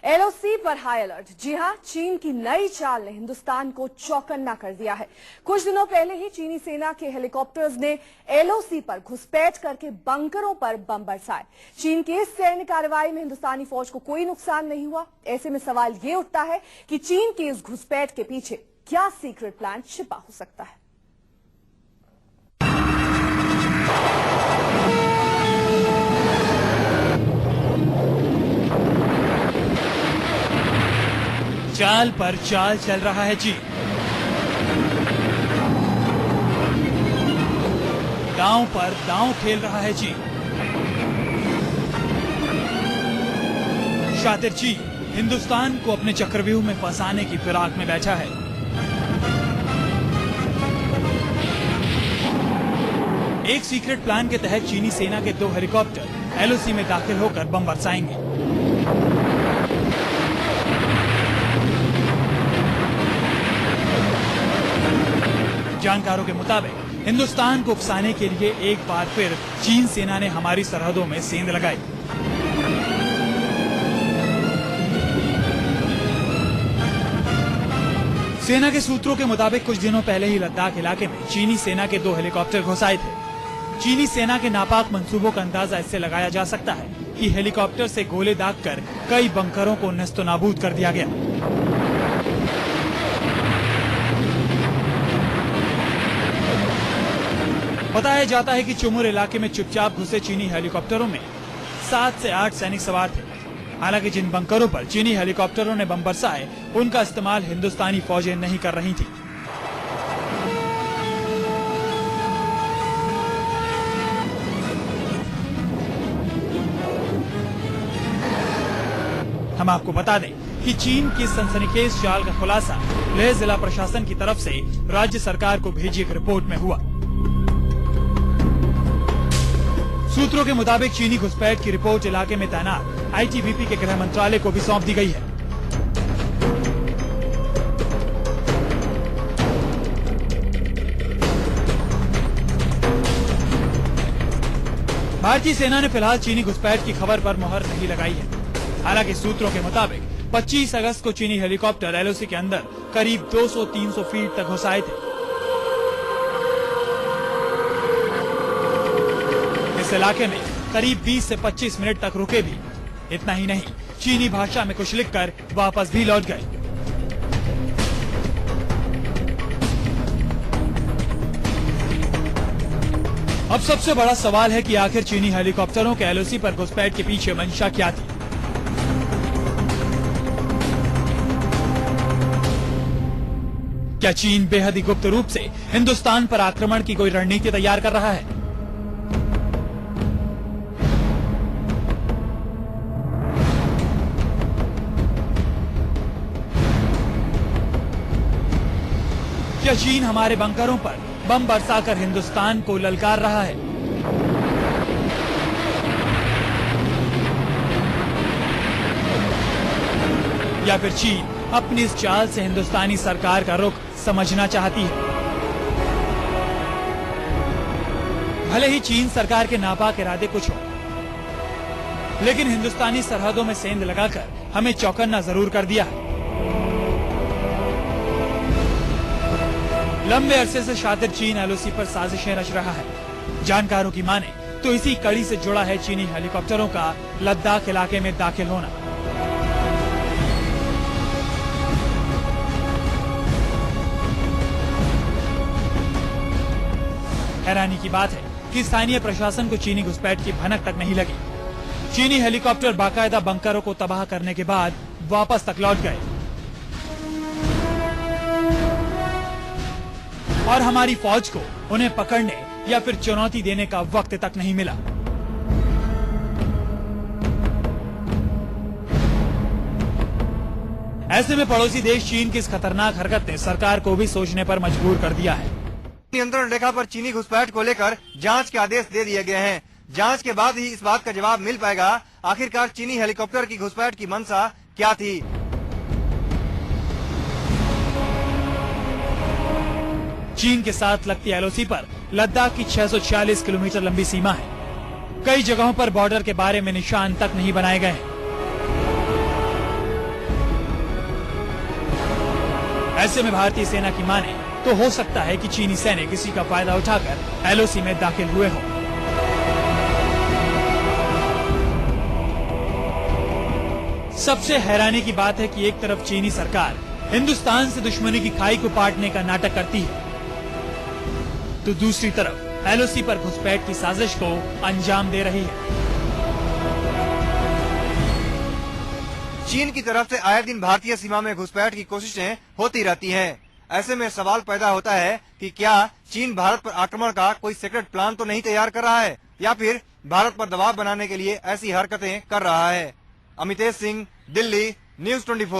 LOC पर high alert. जी हां, चीन की नई चाल ने हिंदुस्तान को चौकन्ना कर दिया है। कुछ दिनों पहले ही चीनी सेना के हेलीकॉप्टर्स ने एलओसी पर घुसपैठ करके बंकरों पर बम बरसाए। चीन की इस सैन्य कार्रवाई में हिंदुस्तानी फौज को कोई नुकसान नहीं हुआ। ऐसे में सवाल ये उठता है कि चीन की इस घुसपैठ के पीछे क्या सीक्रेट प्लान छिपा हो सकता है। चाल पर चाल चल रहा है चीन। दांव पर दांव खेल रहा है चीन। शातिर चीन हिंदुस्तान को अपने चक्रव्यूह में फंसाने की फिराक में बैठा है। एक सीक्रेट प्लान के तहत चीनी सेना के 2 हेलीकॉप्टर एलओसी में दाखिल होकर बम बरसाएंगे। जानकारों के मुताबिक हिंदुस्तान को उकसाने के लिए एक बार फिर चीन सेना ने हमारी सरहदों में सेंध लगाई। सेना के सूत्रों के मुताबिक कुछ दिनों पहले ही लद्दाख इलाके में चीनी सेना के 2 हेलीकॉप्टर घुस आए थे। चीनी सेना के नापाक मंसूबों का अंदाजा इससे लगाया जा सकता है कि हेलीकॉप्टर से गोले दागकर कई बंकरों को नस्तोनाबूद कर दिया गया। बताया जाता है कि चुमुर इलाके में चुपचाप घुसे चीनी हेलीकॉप्टरों में 7 से 8 सैनिक सवार थे। हालांकि जिन बंकरों पर चीनी हेलीकॉप्टरों ने बम बरसाए, उनका इस्तेमाल हिंदुस्तानी फौजें नहीं कर रही थी। हम आपको बता दें कि चीन की सनसनीखेज चाल का खुलासा लेह जिला प्रशासन की तरफ से राज्य सरकार को भेजी एक रिपोर्ट में हुआ। सूत्रों के मुताबिक चीनी घुसपैठ की रिपोर्ट इलाके में तैनात आईटीबीपी के गृह मंत्रालय को भी सौंप दी गई है। भारतीय सेना ने फिलहाल चीनी घुसपैठ की खबर पर मुहर नहीं लगाई है। हालांकि सूत्रों के मुताबिक 25 अगस्त को चीनी हेलीकॉप्टर एलओसी के अंदर करीब 200-300 फीट तक घुस आए थे। इस इलाके में करीब 20 से 25 मिनट तक रुके भी। इतना ही नहीं, चीनी भाषा में कुछ लिखकर वापस भी लौट गए। अब सबसे बड़ा सवाल है कि आखिर चीनी हेलीकॉप्टरों के एलओसी पर घुसपैठ के पीछे मंशा क्या थी। क्या चीन बेहद ही गुप्त रूप से हिंदुस्तान पर आक्रमण की कोई रणनीति तैयार कर रहा है? क्या चीन हमारे बंकरों पर बम बरसाकर हिंदुस्तान को ललकार रहा है? या फिर चीन अपनी इस चाल से हिंदुस्तानी सरकार का रुख समझना चाहती है? भले ही चीन सरकार के नापाक इरादे कुछ हो, लेकिन हिंदुस्तानी सरहदों में सेंध लगाकर हमें चौकन्ना जरूर कर दिया है। लंबे अरसे से शातिर चीन एलओसी पर साजिशें रच रहा है। जानकारों की माने तो इसी कड़ी से जुड़ा है चीनी हेलीकॉप्टरों का लद्दाख इलाके में दाखिल होना। हैरानी की बात है कि स्थानीय प्रशासन को चीनी घुसपैठ की भनक तक नहीं लगी। चीनी हेलीकॉप्टर बाकायदा बंकरों को तबाह करने के बाद वापस तक लौट गए और हमारी फौज को उन्हें पकड़ने या फिर चुनौती देने का वक्त तक नहीं मिला। ऐसे में पड़ोसी देश चीन की इस खतरनाक हरकत ने सरकार को भी सोचने पर मजबूर कर दिया है। नियंत्रण रेखा पर चीनी घुसपैठ को लेकर जांच के आदेश दे दिए गए हैं। जांच के बाद ही इस बात का जवाब मिल पाएगा आखिरकार चीनी हेलीकॉप्टर की घुसपैठ की मंशा क्या थी। चीन के साथ लगती एलओसी पर लद्दाख की 646 किलोमीटर लंबी सीमा है। कई जगहों पर बॉर्डर के बारे में निशान तक नहीं बनाए गए हैं। ऐसे में भारतीय सेना की माने तो हो सकता है कि चीनी सैनिक इसी का फायदा उठाकर एलओसी में दाखिल हुए हों। सबसे हैरानी की बात है कि एक तरफ चीनी सरकार हिंदुस्तान से दुश्मनी की खाई को पाटने का नाटक करती है, तो दूसरी तरफ एलओसी पर घुसपैठ की साजिश को अंजाम दे रही है। चीन की तरफ से आए दिन भारतीय सीमा में घुसपैठ की कोशिशें होती रहती हैं। ऐसे में सवाल पैदा होता है कि क्या चीन भारत पर आक्रमण का कोई सीक्रेट प्लान तो नहीं तैयार कर रहा है, या फिर भारत पर दबाव बनाने के लिए ऐसी हरकतें कर रहा है। अमितेश सिंह, दिल्ली, News 24।